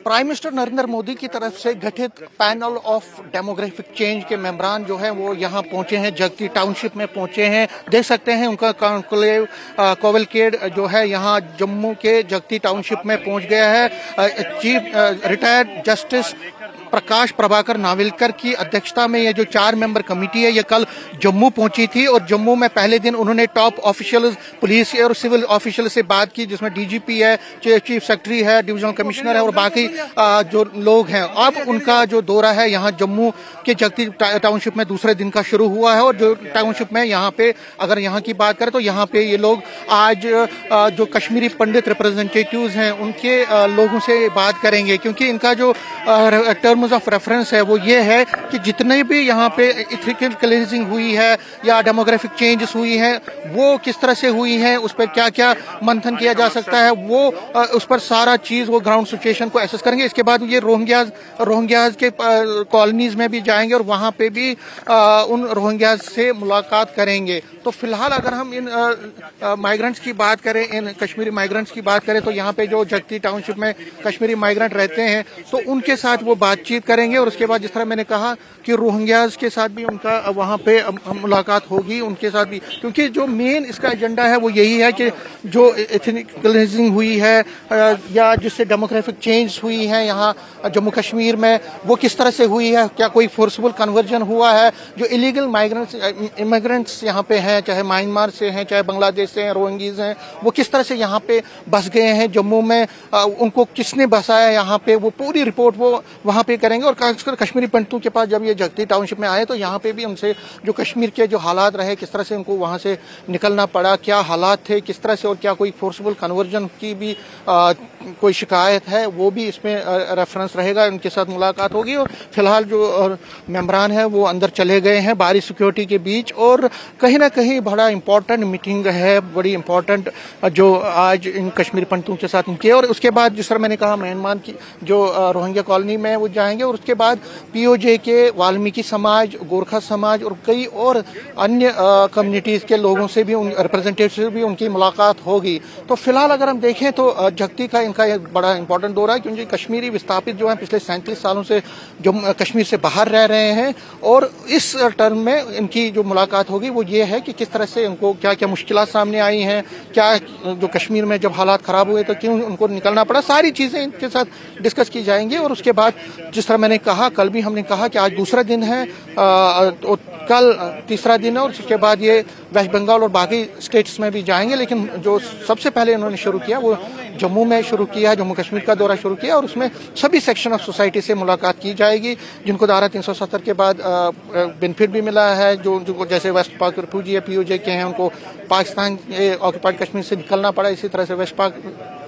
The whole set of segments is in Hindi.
प्राइम मिनिस्टर नरेंद्र मोदी की तरफ से गठित पैनल ऑफ डेमोग्राफिक चेंज के मेंबरान जो हैं वो यहाँ पहुंचे हैं, जगती टाउनशिप में पहुंचे हैं। देख सकते हैं उनका कॉन्क्लेव कोवलकेड जो है यहाँ जम्मू के जगती टाउनशिप में पहुंच गया है। चीफ रिटायर्ड जस्टिस प्रकाश प्रभाकर नाविलकर की अध्यक्षता में ये जो 4 मेंबर कमेटी है ये कल जम्मू पहुंची थी और जम्मू में पहले दिन उन्होंने टॉप ऑफिशियल्स, पुलिस और सिविल ऑफिशियल से बात की, जिसमें डीजीपी है, चीफ सेक्रेटरी है, डिविजनल कमिश्नर है और बाकी जो लोग हैं। अब उनका जो दौरा है यहाँ जम्मू के जगती टाउनशिप में दूसरे दिन का शुरू हुआ है और जो टाउनशिप में यहाँ पे अगर यहाँ की बात करें तो यहाँ पे ये लोग आज जो कश्मीरी पंडित रिप्रेजेंटेटिव्स हैं उनके लोगों से बात करेंगे, क्योंकि इनका जो टर्म्स ऑफ रेफरेंस है वो ये है कि जितने भी यहाँ पे एथिकल क्लींजिंग हुई है या डेमोग्राफिक चेंजेस हुई है वो किस तरह से हुई है, उस पर क्या क्या मंथन किया जा सकता है, वो उस पर सारा चीज वो ग्राउंड सिचुएशन को एसेस करेंगे। इसके बाद ये रोहिंग्याज के कॉलोनीज में भी जाएंगे और वहां पे भी उन रोहिंग्याज से मुलाकात करेंगे। तो फिलहाल अगर हम इन माइग्रेंट्स की बात करें, इन कश्मीरी माइग्रेंट्स की बात करें, तो यहाँ पे जो जगती टाउनशिप में कश्मीरी माइग्रेंट रहते हैं तो उनके साथ वो बातचीत करेंगे और उसके बाद जिस तरह मैंने कहा कि रोहिंग्याज के साथ भी उनका वहाँ पे मुलाकात होगी उनके साथ भी, क्योंकि जो मेन इसका एजेंडा है वो यही है कि जो एथनिक क्लींजिंग हुई है या जिससे डेमोग्राफिक चेंज हुई है यहाँ जम्मू कश्मीर में वो किस तरह से हुई है, क्या कोई फोर्सफुल कन्वर्जन हुआ है, जो इलीगल इमिग्रेंट्स यहाँ पे हैं, चाहे म्यांमार से हैं, चाहे बांग्लादेश से हैं, रोहिंग्याज हैं, वो किस तरह से यहाँ पे बस गए हैं जम्मू में, उनको किसने बसाया यहाँ पे, वो पूरी रिपोर्ट वो वहाँ पे करेंगे। और खासकर कश्मीरी पंडितों के पास जब ये जगती टाउनशिप में आए तो यहाँ पे भी उनसे जो कश्मीर के जो हालात रहे, किस तरह से उनको वहाँ से निकलना पड़ा, क्या हालात थे, किस तरह से, और क्या कोई फोर्सफुल कन्वर्जन की भी कोई शिकायत है, वो भी इसमें रेफरेंस रहेगा। उनके साथ मुलाकात होगी और फिलहाल जो मेंबरान है वो अंदर चले गए हैं बाहरी सिक्योरिटी के बीच और कहीं ना कहीं बड़ा इंपॉर्टेंट मीटिंग है, बड़ी इंपॉर्टेंट जो आज इन कश्मीरी पंडितों के साथ उनके, और उसके बाद जिस तरह मैंने कहा म्यांमार की जो रोहिंग्या कॉलोनी में वो जाएंगे और उसके बाद पीओजे के वाल्मीकि समाज, गोरखा समाज और कई और अन्य कम्युनिटीज के लोगों से भी, रिप्रेजेंटेटिव से भी उनकी मुलाकात होगी। तो फिलहाल अगर हम देखें तो जगती का इनका एक बड़ा इंपॉर्टेंट दौरा है, क्योंकि कश्मीरी विस्थापित जो है पिछले 37 सालों से जम्मू कश्मीर से बाहर रह रहे हैं और इस टर्म में इनकी जो मुलाकात होगी वो ये है कि किस तरह से उनको क्या क्या मुश्किलात सामने आई हैं, क्या जो कश्मीर में जब हालात खराब हुए तो क्यों उनको निकलना पड़ा, सारी चीजें इनके साथ डिस्कस की जाएंगी। और उसके बाद जिस तरह मैंने कहा, कल भी हमने कहा कि आज दूसरा दिन है, कल तीसरा दिन है और उसके बाद ये वेस्ट बंगाल और बाकी स्टेट्स में भी जाएंगे, लेकिन जो सबसे पहले इन्होंने शुरू किया वो जम्मू में शुरू किया, जम्मू कश्मीर का दौरा शुरू किया और उसमें सभी सेक्शन ऑफ सोसाइटी से मुलाकात की जाएगी जिनको धारा 370 के बाद बेनिफिट भी मिला है, जो जैसे वेस्ट पाक रिफ्यूजी या पीओजे के हैं उनको पाकिस्तान ऑक्यूपाइड कश्मीर से निकलना पड़ा, इसी तरह से वेस्ट पाक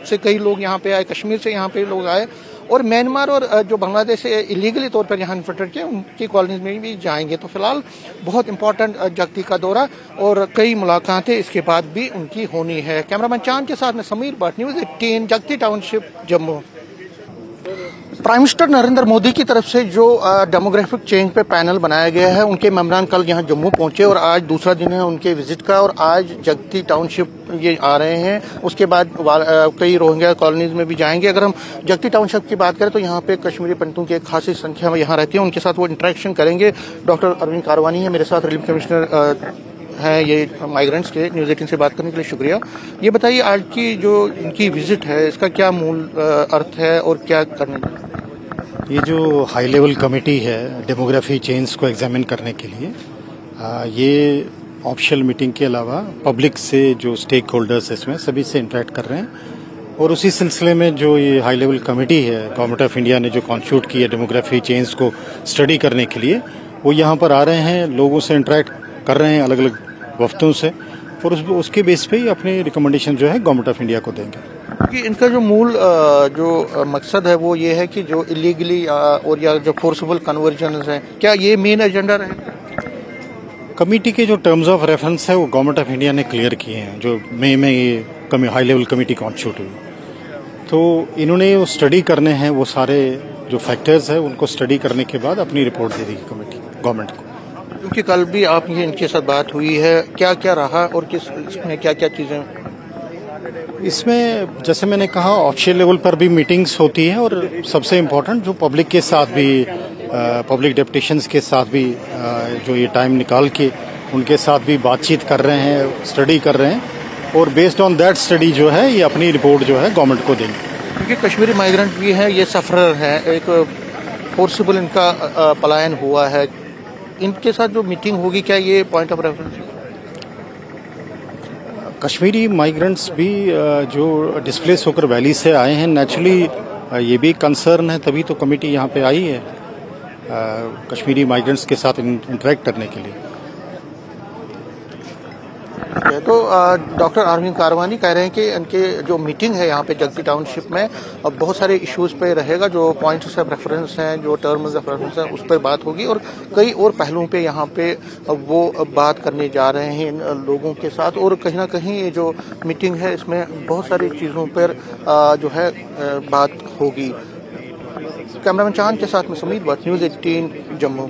से कई लोग यहाँ पे आए, कश्मीर से यहाँ पे लोग आए और म्यांमार और जो बांग्लादेश से इलीगली तौर पर यहाँ इन्फिल्ट्रेट किए उनकी कॉलोनीज में भी जाएंगे। तो फिलहाल बहुत इंपॉर्टेंट जगती का दौरा और कई मुलाकातें इसके बाद भी उनकी होनी है। कैमरामैन चांद के साथ में समीर भट्ट, न्यूज़ 18, जगती township, Jammu. Prime minister Narendra Modi की तरफ से जो डेमोग्राफिक चेंज पे पैनल बनाया गया है उनके मेंबरान कल यहाँ जम्मू पहुंचे और आज दूसरा दिन है उनके विजिट का और आज जगती टाउनशिप ये आ रहे हैं। उसके बाद कई रोहिंग्या कॉलोनीज में भी जाएंगे। अगर हम जगती टाउनशिप की बात करें तो यहाँ पे कश्मीरी पंडितों की एक खासी संख्या में यहाँ रहती है, उनके साथ वो इंटरेक्शन करेंगे। डॉक्टर अरविंद कारवानी है मेरे साथ, रिलीफ कमिश्नर हैं ये माइग्रेंट्स के। न्यूज़ 18 से बात करने के लिए शुक्रिया। ये बताइए आज की जो इनकी विजिट है इसका क्या मूल अर्थ है और क्या करने? ये जो हाई लेवल कमेटी है डेमोग्राफी चेंज को एग्जामिन करने के लिए, ये ऑफिशियल मीटिंग के अलावा पब्लिक से जो स्टेक होल्डर्स इसमें सभी से इंटरेक्ट कर रहे हैं और उसी सिलसिले में जो ये हाई लेवल कमेटी है गवर्नमेंट ऑफ इंडिया ने जो कॉन्स्टिट्यूट की है डेमोग्राफी चेंज को स्टडी करने के लिए, वो यहाँ पर आ रहे हैं, लोगों से इंटरेक्ट कर रहे हैं अलग अलग वफ्तों से और उसके बेस पे ही अपनी रिकमेंडेशन जो है गवर्नमेंट ऑफ इंडिया को देंगे। कि इनका जो मूल जो मकसद है वो ये है कि जो इलीगली और या जो फोर्सफुल कन्वर्जन है, क्या ये मेन एजेंडा रहेगा? कमेटी के जो टर्म्स ऑफ रेफरेंस है वो गवर्नमेंट ऑफ इंडिया ने क्लियर किए हैं। जो मई में ये हाई लेवल कमेटी कॉन्स्टिट्यूट हुई तो इन्होंने वो स्टडी करने हैं, वो सारे जो फैक्टर्स है उनको स्टडी करने के बाद अपनी रिपोर्ट दे देगी कमेटी गवर्नमेंट को। क्योंकि कल भी आप ये इनके साथ बात हुई है, क्या क्या रहा और किस इसमें क्या क्या चीजें? इसमें जैसे मैंने कहा ऑफिशियल लेवल पर भी मीटिंग्स होती हैं और सबसे इम्पोर्टेंट जो पब्लिक के साथ भी पब्लिक डेपुटेशंस के साथ भी जो ये टाइम निकाल के उनके साथ भी बातचीत कर रहे हैं, स्टडी कर रहे हैं और बेस्ड ऑन दैट स्टडी जो है ये अपनी रिपोर्ट जो है गवर्नमेंट को देंगे। क्योंकि कश्मीरी माइग्रेंट भी है, ये सफरर है, एक फोर्सिबल इनका पलायन हुआ है, इनके साथ जो मीटिंग होगी क्या ये point of reference? Kashmiri migrants भी जो डिस्प्लेस होकर वैली से आए हैं, नेचुरली ये भी कंसर्न है, तभी तो कमेटी यहाँ पे आई है कश्मीरी माइग्रेंट्स के साथ इंटरेक्ट करने के लिए। तो डॉक्टर अरविंद कारवानी कह रहे हैं कि इनके जो मीटिंग है यहाँ पे जगती टाउनशिप में अब बहुत सारे इश्यूज पे रहेगा, जो पॉइंट्स ऑफ रेफरेंस हैं, जो टर्म्स ऑफ रेफरेंस हैं, उस पर बात होगी और कई और पहलुओं पे यहाँ पे वो बात करने जा रहे हैं इन लोगों के साथ। और कहीं ना कहीं ये जो मीटिंग है इसमें बहुत सारी चीज़ों पर जो है बात होगी। कैमरामैन चांद के साथ में समीर भट्ट, न्यूज़ 18 जम्मू।